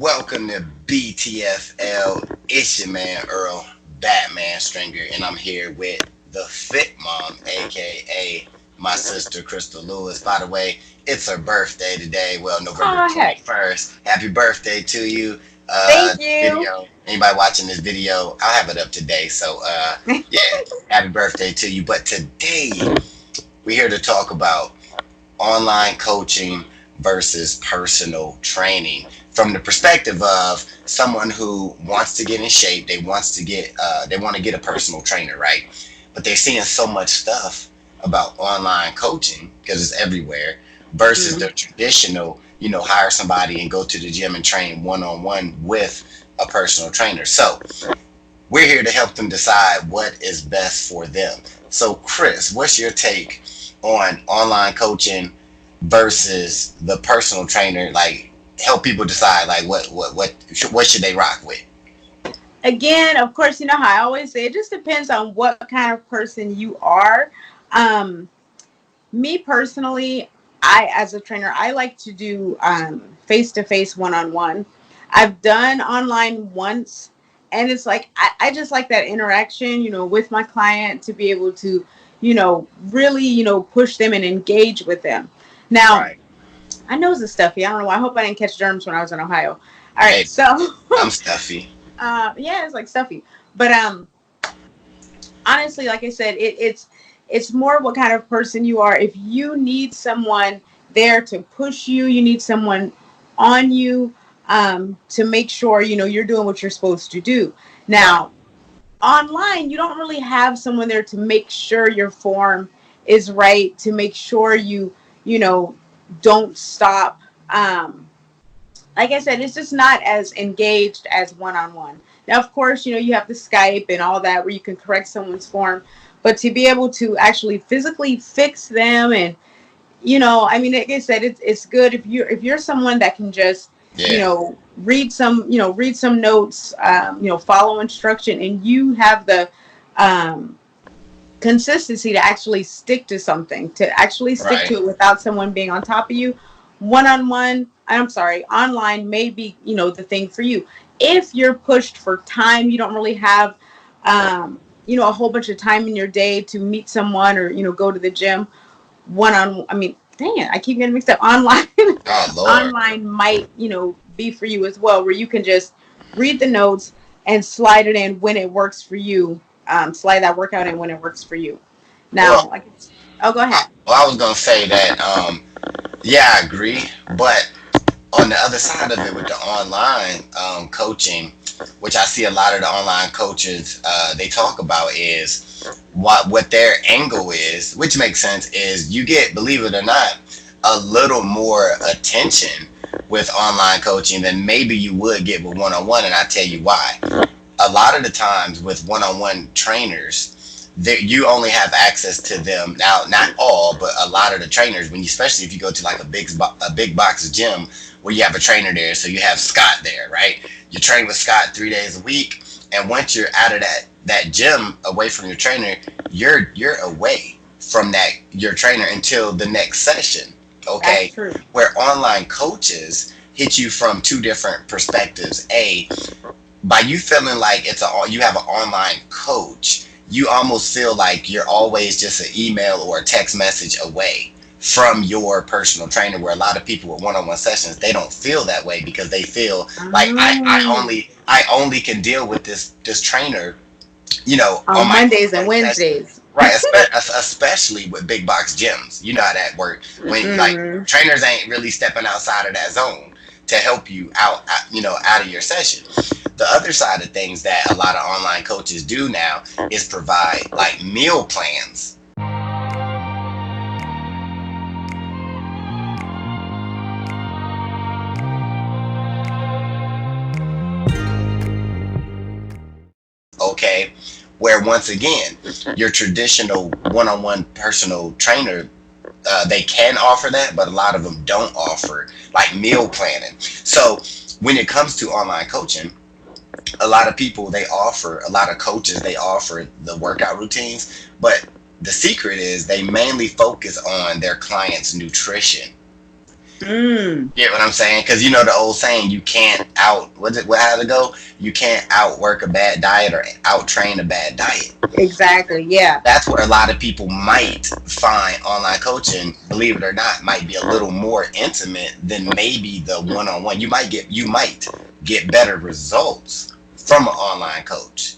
Welcome to BTFL. It's your man Earl Batman Stringer, and I'm here with the Fit Mom, aka my sister Crystal Lewis. By the way, it's her birthday today. Well, November Oh, heck. 21st. Happy birthday to you. Thank you. Video. Anybody watching this video, I'll have it up today. So, yeah, happy birthday to you. But today, we're here to talk about online coaching versus personal training from the perspective of someone who wants to get in shape. They want to get a personal trainer, right? But they're seeing so much stuff about online coaching because it's everywhere versus Mhm. the traditional, hire somebody and go to the gym and train one on one with a personal trainer. So we're here to help them decide what is best for them. So, Chris, what's your take on online coaching versus the personal trainer? Like, help people decide like what should they rock with? Again, of course, you know how I always say it just depends on what kind of person you are. Um, Me personally, as a trainer, I like to do face to face, one on one. I've done online once, and it's like I just like that interaction, with my client to be able to, really, push them and engage with them. Now, Right. my nose is stuffy. I don't know why. I hope I didn't catch germs when I was in Ohio. All right, Hey, so I'm stuffy. yeah, it's like stuffy. But honestly, like I said, it's more what kind of person you are. If you need someone there to push you, you need someone on you, to make sure you're doing what you're supposed to do. Right. Now, online, you don't really have someone there to make sure your form is right, to make sure you know don't stop. Like I said, it's just not as engaged as one on one. Now, of course, you have the Skype and all that where you can correct someone's form, but to be able to actually physically fix them, and I mean, like I said, it's good if you're someone that can just Yeah. read some notes, follow instruction, and you have the um, consistency to actually stick to something, to actually stick Right. to it without someone being on top of you. One on one, I'm sorry, online may be, the thing for you. If you're pushed for time, you don't really have, a whole bunch of time in your day to meet someone or, go to the gym. I mean, dang it, I keep getting mixed up. Online, Oh Lord. online might, be for you as well, where you can just read the notes and slide it in when it works for you. Slide that workout in when it works for you. Well, Now, oh, go ahead. I was gonna say that. Yeah, I agree, but on the other side of it with the online coaching, which I see a lot of the online coaches they talk about is what their angle is, which makes sense. Is you get, believe it or not, a little more attention with online coaching than maybe you would get with one on one, and I tell you why. A lot of the times with one on one trainers, you only have access to them now. Not all, but a lot of the trainers, when you, especially if you go to like a big box gym where you have a trainer there, so you have Scott there, right? You train with Scott 3 days a week, and once you're out of that gym, away from your trainer, you're away from that your trainer until the next session. That's Okay, true. where online coaches hit you from two different perspectives. By you feeling like you have an online coach, you almost feel like you're always just an email or a text message away from your personal trainer, where a lot of people with one-on-one sessions, they don't feel that way because they feel like Oh, I only can deal with this trainer, on on my Mondays and one session. Wednesdays. Right, especially with big box gyms. You know how that works. When like Mm-mm. trainers ain't really stepping outside of that zone to help you out of your session. The other side of things that a lot of online coaches do now is provide like meal plans. Okay, where once again your traditional one-on-one personal trainer, they can offer that, but a lot of them don't offer like meal planning. So when it comes to online coaching, a lot of people, a lot of coaches, they offer the workout routines, but the secret is they mainly focus on their clients' nutrition. Mm, Get what I'm saying? Because you know the old saying, you can't out, what's it, what, how'd it go? You can't outwork a bad diet or out train a bad diet. exactly. Yeah. That's where a lot of people might find online coaching, believe it or not, might be a little more intimate than maybe the one-on-one. You might get better results from an online coach.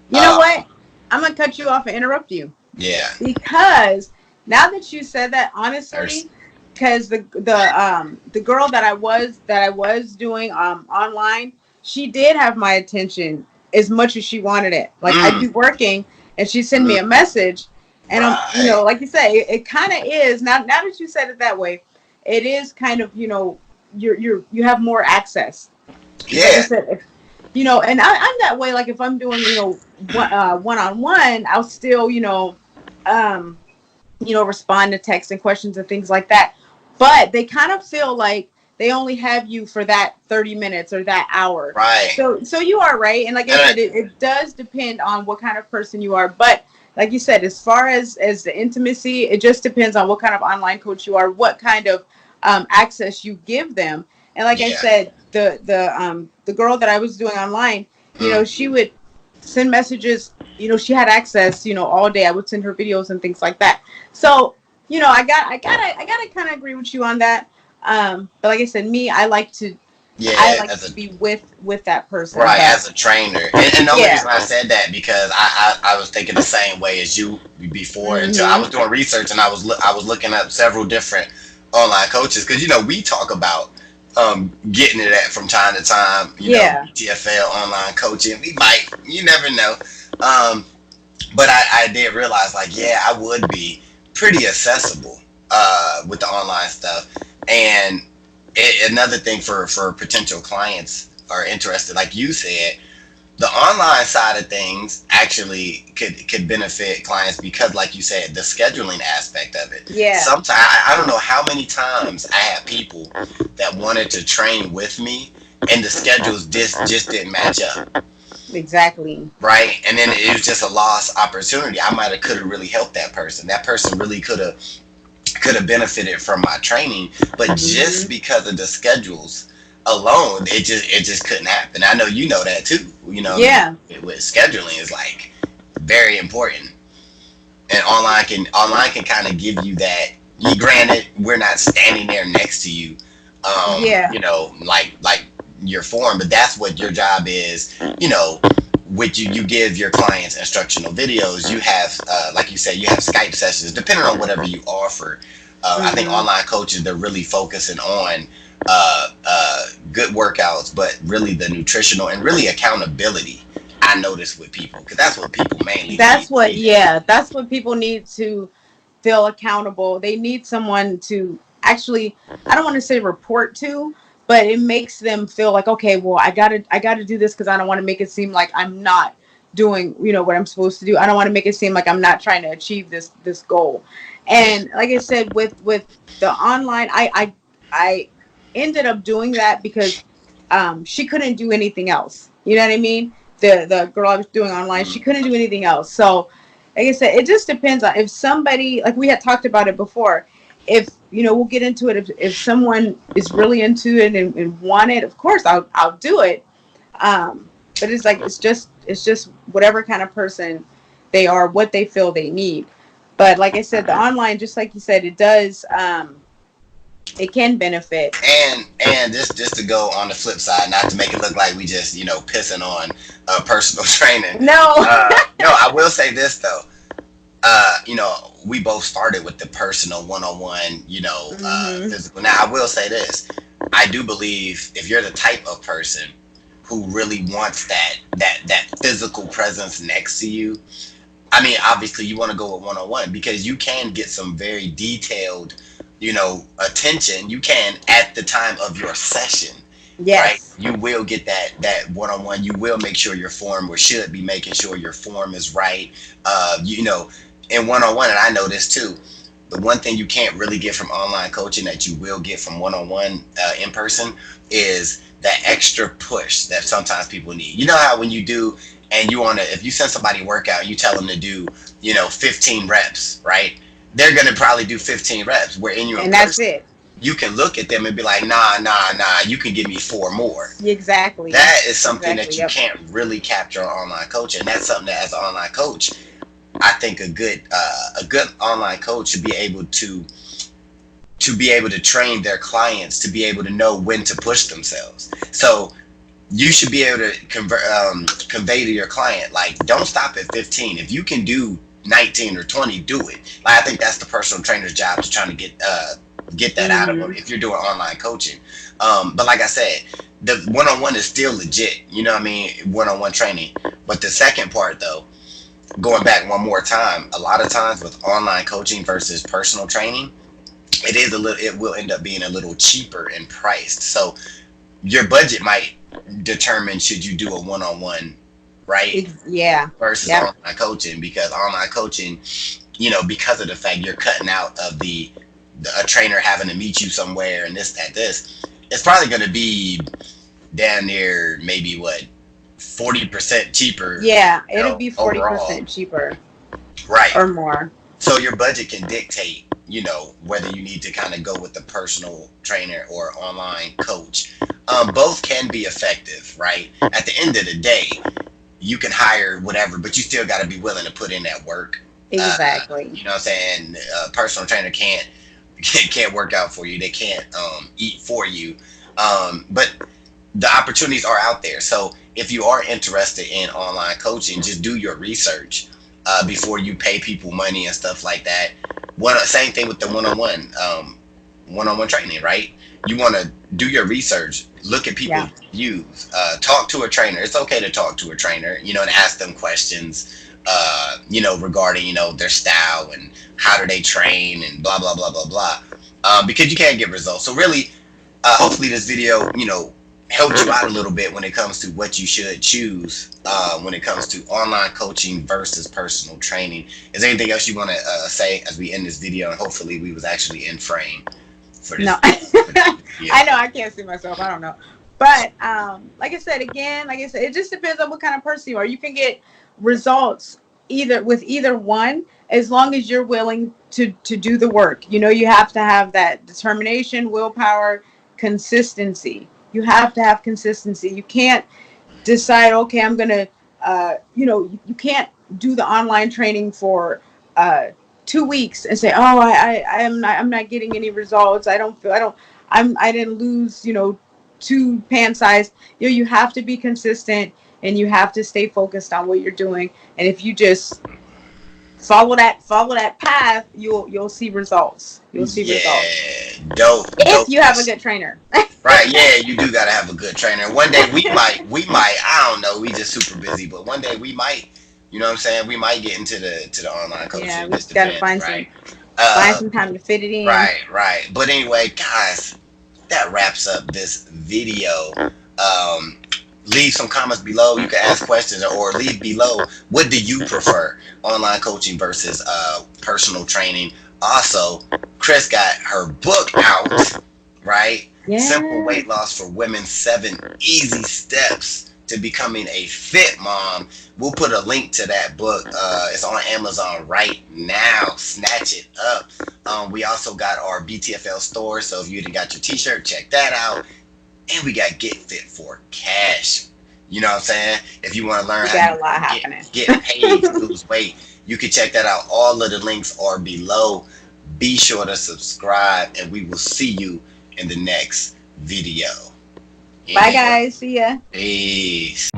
You know Uh, what? I'm gonna cut you off and interrupt you yeah. because now that you said that, There's, honestly, because the girl that I was doing online, she did have my attention as much as she wanted it. Like I'd be mm, working and she'd send me a mm, message, and right. like you say, it kind of is now that you said it that way, it is kind of you have more access. Like I Yeah. said, if and I'm that way. Like if I'm doing, one on one, I'll still, um, respond to texts and questions and things like that. But they kind of feel like they only have you for that 30 minutes or that hour. Right. So you are right. And like I And said, it does depend on what kind of person you are. But like you said, as far as the intimacy, it just depends on what kind of online coach you are, what kind of access you give them. And like I yeah. said, the girl that I was doing online, Mm, she would send messages. She had access, all day. I would send her videos and things like that. So, I gotta kind of agree with you on that. But like I said, me, I yeah. like to be with that person. Right, But as a trainer. And the only yeah. reason I said that because I was thinking the same way as you before until I Mhm. was doing research and I was looking up several different online coaches because we talk about getting it at from time to time, Yeah. TFL online coaching. We might, you never know. Um, but I did realize like yeah, I would be pretty accessible with the online stuff. And another thing for potential clients are interested, like you said, the online side of things actually could benefit clients because like you said, the scheduling aspect of it. Yeah. Sometimes I don't know how many times I had people that wanted to train with me and the schedules just didn't match up, Exactly. right? And then it was just a lost opportunity. I might have could have really helped that person. That person really could have benefited from my training, but just Mhm. because of the schedules alone, it just couldn't happen. I know you know that too. Yeah. With scheduling is like very important, and online can kind of give you that. Granted, we're not standing there next to you, Yeah. like your form, but that's what your job is. Which you give your clients instructional videos. You have, like you said, you have Skype sessions, depending on whatever you offer. I think Mhm. online coaches, they're really focusing on good workouts, but really the nutritional and really accountability. I notice with people because that's what people mainly need. That's what people need to feel accountable. They need someone to actually, I don't want to say report to, but it makes them feel like, okay, well, I gotta do this because I don't want to make it seem like I'm not doing, what I'm supposed to do. I don't want to make it seem like I'm not trying to achieve this goal. Yeah, And like I said, with the online, I ended up doing that because she couldn't do anything else. You know what I mean? The girl I was doing online, she mm, couldn't do anything else. So like I said, it just depends on if somebody, like we had talked about it before. If we'll get into it. If someone is really into it and want it, of course I'll do it. But it's like it's just whatever kind of person they are, what they feel they need. But like I said, the online, just like you said, it does. It can benefit. and just to go on the flip side, not to make it look like we just pissing on personal training. No. No, I will say this though. We both started with the personal one-on-one, Hmm. physical. Now, I will say this: I do believe if you're the type of person who really wants that physical presence next to you, I mean, obviously, you want to go with one-on-one because you can get some very detailed, attention. You can at the time of your session, right? Yes. You will get that one-on-one. You will make sure your form, or should be making sure your form is right. In one-on-one, and I know this too. The one thing you can't really get from online coaching that you will get from one-on-one in person is that extra push that sometimes people need. You know how when you do, and if you send somebody a workout, you tell them to do, 15 reps, right? They're gonna probably do 15 reps. Where in your And that's person, it. you can look at them and be like, nah, you can give me four more. Exactly. That is something Exactly. that you Yep. can't really capture on online coaching. And that's something that, as an online coach, I think a good online coach should be able to train their clients to be able to know when to push themselves. So you should be able to convey to your client, like, don't stop at 15. If you can do 19 or 20, do it. Like, I think that's the personal trainer's job, to trying to get that out of them Hmm. if you're doing online coaching. But like I said, the one-on-one is still legit. You know what I mean? One-on-one training. But the second part, though, going back one more time, a lot of times with online coaching versus personal training, it will end up being a little cheaper and priced. So your budget might determine should you do a one-on-one, right, Yeah. versus Yep. online coaching, because online coaching, because of the fact you're cutting out of a trainer having to meet you somewhere and this, it's probably going to be down near maybe what 40% cheaper, Yeah. It'll be overall, 40% cheaper right? or more. So your budget can dictate, whether you need to kind of go with the personal trainer or online coach. Both can be effective, right? At the end of the day, you can hire whatever, but you still got to be willing to put in that work. Exactly. You know what I'm saying? A personal trainer can't work out for you. They can't eat for you. But the opportunities are out there. So if you are interested in online coaching, just do your research before you pay people money and stuff like that. Same thing with the one-on-one training, right? You want to do your research, look at Yeah. people's views, talk to a trainer. It's okay to talk to a trainer, and ask them questions, regarding, their style and how do they train and blah, blah, blah, blah, blah. Because you can't get results. So really, hopefully this video, helped you out a little bit when it comes to what you should choose when it comes to online coaching versus personal training. Is there anything else you want to say as we end this video? And hopefully we was actually in frame for this, No. for this video. I know I can't see myself. I don't know. But like I said again, like I said, it just depends on what kind of person you are. You can get results either one, as long as you're willing to do the work. You have to have that determination, willpower, consistency. You have to have consistency. You can't decide, okay, I'm gonna, you can't do the online training for 2 weeks and say, oh, I'm not getting any results. I didn't lose, 2 pant size. You have to be consistent, and you have to stay focused on what you're doing. And if you just follow that path, you'll see results. You'll see results Yeah, dope. if you have a good trainer. Right, yeah, you do gotta have a good trainer. One day we might, I don't know, we just super busy, but one day we might, what I'm saying, we might get into the online coaching. Yeah, It we just just gotta depends, find right? some time to fit it in. Right. But anyway, guys, that wraps up this video. Leave some comments below. You can ask questions, or leave below, what do you prefer, online coaching versus personal training? Also, Chris got her book out, right? Yeah. Simple Weight Loss for Women, 7 Easy Steps to Becoming a Fit Mom. We'll put a link to that book. It's on Amazon right now. Snatch it up. We also got our BTFL store, so if you didn't got your t-shirt, check that out. And we got Get Fit for Cash. You know what I'm saying? If you want to learn We how got a lot to happening. get paid to lose weight, you can check that out. All of the links are below. Be sure to subscribe, and we will see you in the next video. Bye, guys. See ya. Peace.